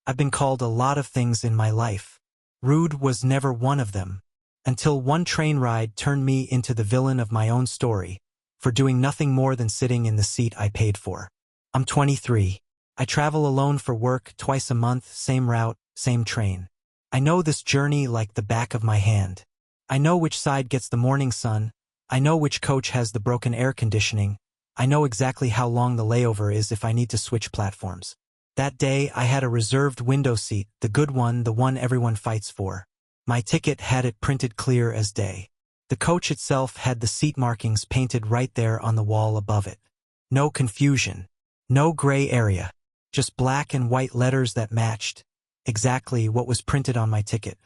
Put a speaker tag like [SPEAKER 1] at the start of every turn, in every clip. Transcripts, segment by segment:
[SPEAKER 1] I've been called a lot of things in my life. Rude was never one of them. Until one train ride turned me into the villain of my own story, for doing nothing more than sitting in the seat I paid for. I'm 23. I travel alone for work twice a month, same route, same train. I know this journey like the back of my hand. I know which side gets the morning sun. I know which coach has the broken air conditioning. I know exactly how long the layover is if I need to switch platforms. That day, I had a reserved window seat, the good one, the one everyone fights for. My ticket had it printed clear as day. The coach itself had the seat markings painted right there on the wall above it. No confusion. No gray area. Just black and white letters that matched exactly what was printed on my ticket.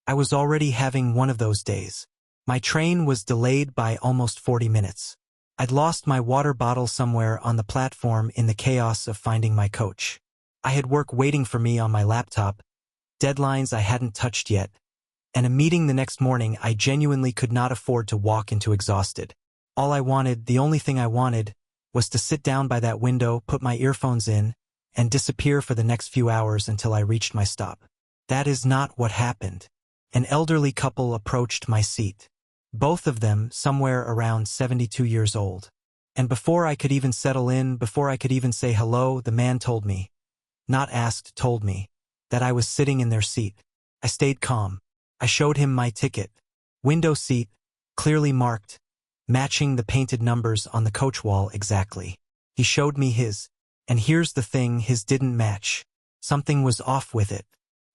[SPEAKER 1] I was already having one of those days. My train was delayed by almost 40 minutes. I'd lost my water bottle somewhere on the platform in the chaos of finding my coach. I had work waiting for me on my laptop, deadlines I hadn't touched yet, and a meeting the next morning I genuinely could not afford to walk into exhausted. All I wanted, the only thing I wanted, was to sit down by that window, put my earphones in, and disappear for the next few hours until I reached my stop. That is not what happened. An elderly couple approached my seat. Both of them somewhere around 72 years old. And before I could even settle in, before I could even say hello, the man told me, not asked, told me, that I was sitting in their seat. I stayed calm. I showed him my ticket. Window seat, clearly marked, matching the painted numbers on the coach wall exactly. He showed me his, and here's the thing, his didn't match. Something was off with it.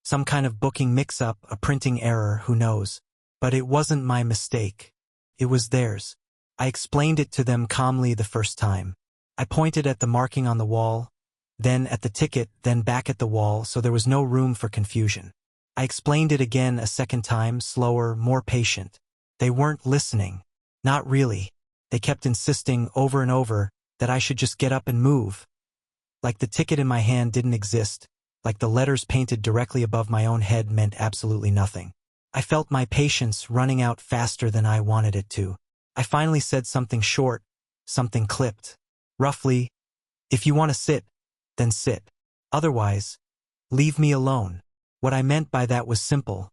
[SPEAKER 1] Some kind of booking mix-up, a printing error, who knows. But it wasn't my mistake. It was theirs. I explained it to them calmly the first time. I pointed at the marking on the wall, then at the ticket, then back at the wall, so there was no room for confusion. I explained it again a second time, slower, more patient. They weren't listening. Not really. They kept insisting over and over that I should just get up and move. Like the ticket in my hand didn't exist, like the letters painted directly above my own head meant absolutely nothing. I felt my patience running out faster than I wanted it to. I finally said something short, something clipped. Roughly, if you want to sit, then sit. Otherwise, leave me alone. What I meant by that was simple.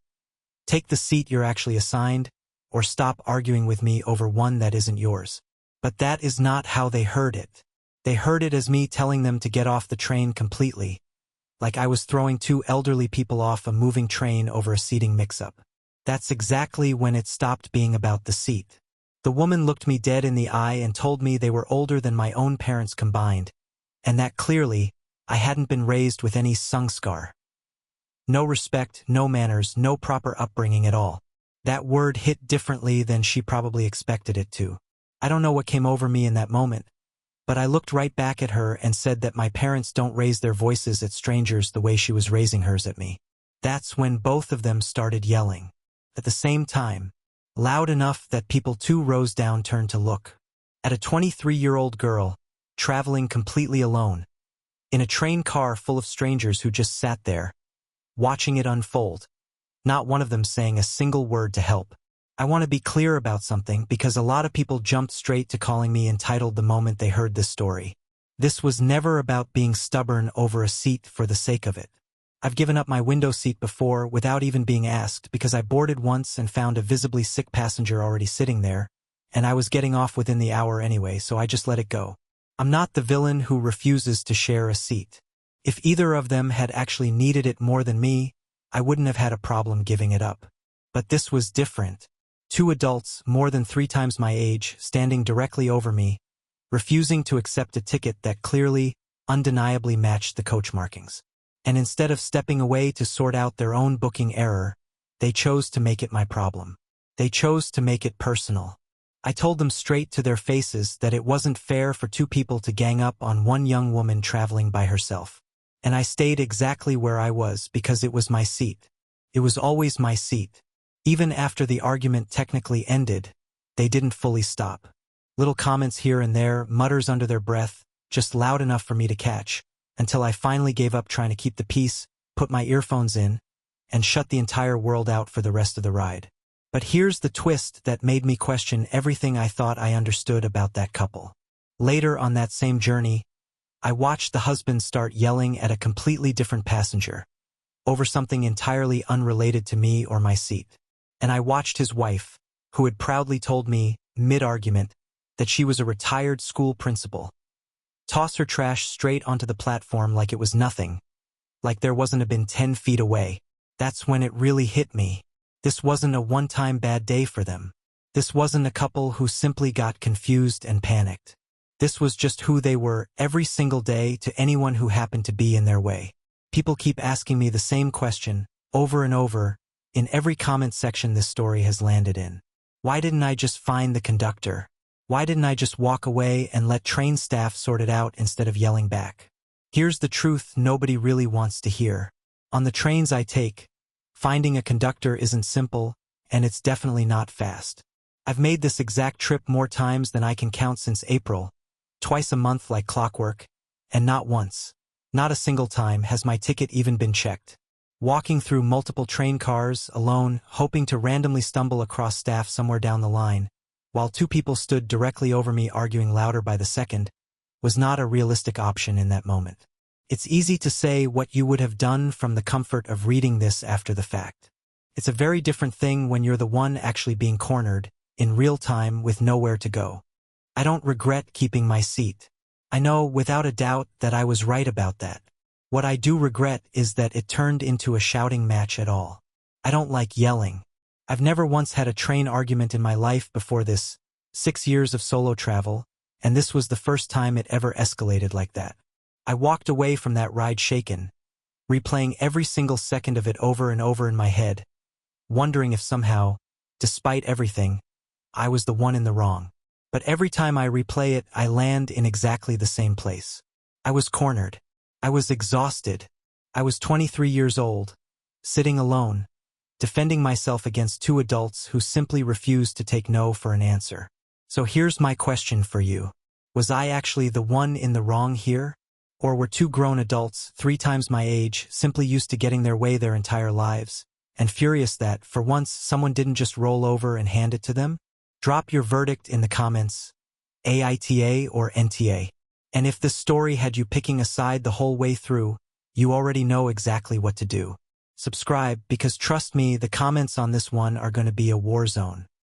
[SPEAKER 1] Take the seat you're actually assigned, or stop arguing with me over one that isn't yours. But that is not how they heard it. They heard it as me telling them to get off the train completely, like I was throwing two elderly people off a moving train over a seating mix-up. That's exactly when it stopped being about the seat. The woman looked me dead in the eye and told me they were older than my own parents combined, and that clearly I hadn't been raised with any sanskar. No respect, no manners, no proper upbringing at all. That word hit differently than she probably expected it to. I don't know what came over me in that moment, but I looked right back at her and said that my parents don't raise their voices at strangers the way she was raising hers at me. That's when both of them started yelling. At the same time, loud enough that people 2 rows down turned to look. At a 23-year-old girl, traveling completely alone, in a train car full of strangers who just sat there, watching it unfold. Not one of them saying a single word to help. I want to be clear about something because a lot of people jumped straight to calling me entitled the moment they heard this story. This was never about being stubborn over a seat for the sake of it. I've given up my window seat before without even being asked because I boarded once and found a visibly sick passenger already sitting there, and I was getting off within the hour anyway, so I just let it go. I'm not the villain who refuses to share a seat. If either of them had actually needed it more than me, I wouldn't have had a problem giving it up. But this was different. 2 adults, more than 3 times my age, standing directly over me, refusing to accept a ticket that clearly, undeniably matched the coach markings. And instead of stepping away to sort out their own booking error, they chose to make it my problem. They chose to make it personal. I told them straight to their faces that it wasn't fair for 2 people to gang up on one young woman traveling by herself. And I stayed exactly where I was because it was my seat. It was always my seat. Even after the argument technically ended, they didn't fully stop. Little comments here and there, mutters under their breath, just loud enough for me to catch, until I finally gave up trying to keep the peace, put my earphones in, and shut the entire world out for the rest of the ride. But here's the twist that made me question everything I thought I understood about that couple. Later on that same journey, I watched the husband start yelling at a completely different passenger. over something entirely unrelated to me or my seat. And I watched his wife, who had proudly told me, mid-argument, that she was a retired school principal, toss her trash straight onto the platform like it was nothing, like there wasn't a bin 10 feet away. That's when it really hit me. This wasn't a one-time bad day for them. This wasn't a couple who simply got confused and panicked. This was just who they were every single day to anyone who happened to be in their way. People keep asking me the same question, over and over, in every comment section this story has landed in. Why didn't I just find the conductor? Why didn't I just walk away and let train staff sort it out instead of yelling back? Here's the truth nobody really wants to hear. On the trains I take, finding a conductor isn't simple, and it's definitely not fast. I've made this exact trip more times than I can count since April, twice a month like clockwork, and not once, not a single time has my ticket even been checked. Walking through multiple train cars, alone, hoping to randomly stumble across staff somewhere down the line, while two people stood directly over me arguing louder by the second, was not a realistic option in that moment. It's easy to say what you would have done from the comfort of reading this after the fact. It's a very different thing when you're the one actually being cornered, in real time with nowhere to go. I don't regret keeping my seat. I know without a doubt that I was right about that. What I do regret is that it turned into a shouting match at all. I don't like yelling. I've never once had a train argument in my life before this, 6 years of solo travel, and this was the first time it ever escalated like that. I walked away from that ride shaken, replaying every single second of it over and over in my head, wondering if somehow, despite everything, I was the one in the wrong. But every time I replay it, I land in exactly the same place. I was cornered. I was exhausted. I was 23 years old, sitting alone, defending myself against two adults who simply refused to take no for an answer. So here's my question for you. Was I actually the one in the wrong here? Or were two grown adults, 3 times my age, simply used to getting their way their entire lives, and furious that, for once, someone didn't just roll over and hand it to them? Drop your verdict in the comments, AITA or NTA. And if this story had you picking a side the whole way through, you already know exactly what to do. Subscribe, because trust me, the comments on this one are going to be a war zone.